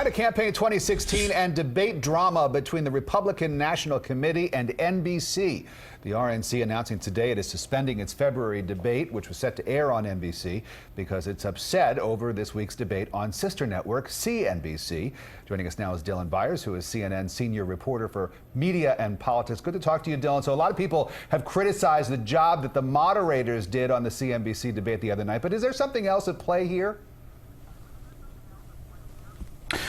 Now to campaign 2016 and debate drama between the Republican National Committee and NBC. The RNC announcing today it is suspending its February debate, which was set to air on NBC, because it's upset over this week's debate on sister network CNBC. Joining us now is Dylan Byers, who is CNN's senior reporter for media and politics. Good to talk to you, Dylan. So a lot of people have criticized the job that the moderators did on the CNBC debate the other night, but is there something else at play here?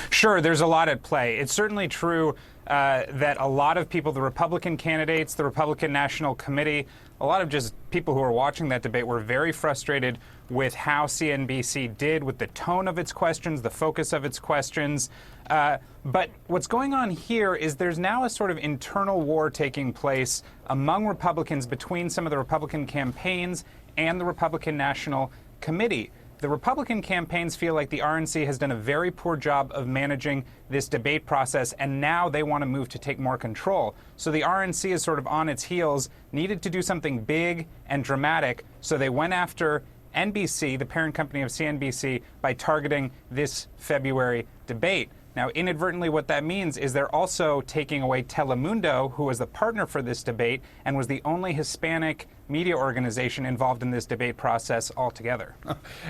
Sure, there's a lot at play. It's certainly true that a lot of people, the Republican candidates, the Republican National Committee, a lot of just people who are watching that debate were very frustrated with how CNBC did, with the tone of its questions, the focus of its questions. But what's going on here is there's now a sort of internal war taking place among Republicans between some of the Republican campaigns and the Republican National Committee. The Republican campaigns feel like the RNC has done a very poor job of managing this debate process, and now they want to move to take more control. So the RNC is sort of on its heels, needed to do something big and dramatic, so they went after NBC, the parent company of CNBC, by targeting this February debate. Now, inadvertently, what that means is they're also taking away Telemundo, who was the partner for this debate and was the only Hispanic media organization involved in this debate process altogether.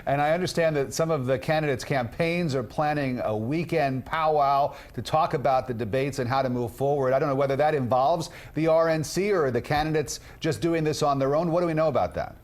And I understand that some of the candidates' campaigns are planning a weekend powwow to talk about the debates and how to move forward. I don't know whether that involves the RNC or the candidates just doing this on their own. What do we know about that?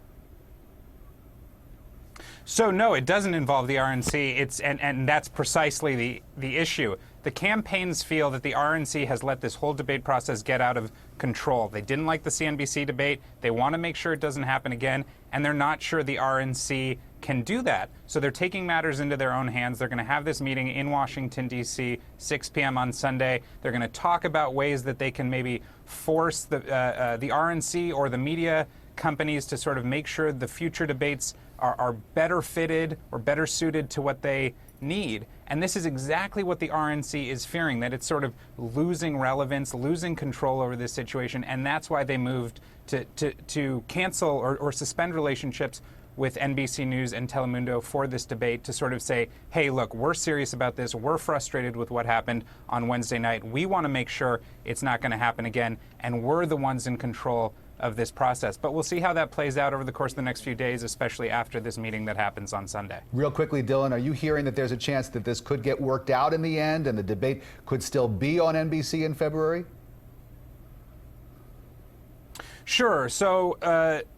So no, it doesn't involve the RNC. And that's precisely the issue. The campaigns feel that the RNC has let this whole debate process get out of control. They didn't like the CNBC debate. They want to make sure it doesn't happen again, and they're not sure the RNC can do that. So they're taking matters into their own hands. They're going to have this meeting in Washington, D.C., 6 p.m. on Sunday. They're going to talk about ways that they can maybe force the RNC or the media companies to sort of make sure the future debates are better fitted or better suited to what they need. And this is exactly what the RNC is fearing, that it's sort of losing relevance, losing control over this situation. And that's why they moved to cancel or suspend relationships with NBC News and Telemundo for this debate, to sort of say, hey, look, we're serious about this. We're frustrated with what happened on Wednesday night. We want to make sure it's not going to happen again. And we're the ones in control of this process. But we'll see how that plays out over the course of the next few days, especially after this meeting that happens on Sunday. Real quickly, Dylan, are you hearing that there's a chance that this could get worked out in the end and the debate could still be on NBC in February? Sure. So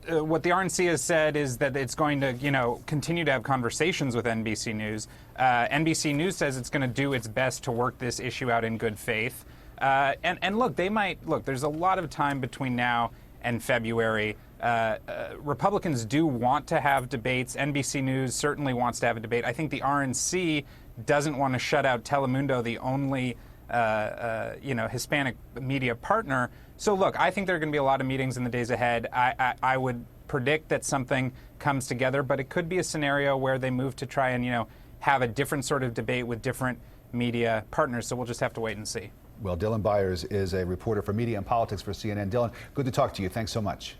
what the RNC has said is that it's going to, continue to have conversations with NBC News. NBC News says it's going to do its best to work this issue out in good faith. And look, there's a lot of time between now and February. Republicans do want to have debates. NBC News certainly wants to have a debate. I think the RNC doesn't want to shut out Telemundo, the only Hispanic media partner. So look, I think there are going to be a lot of meetings in the days ahead. I would predict that something comes together, but it could be a scenario where they move to try and have a different sort of debate with different media partners. So we'll just have to wait and see. Well, Dylan Byers is a reporter for media and politics for CNN. Dylan, good to talk to you. Thanks so much.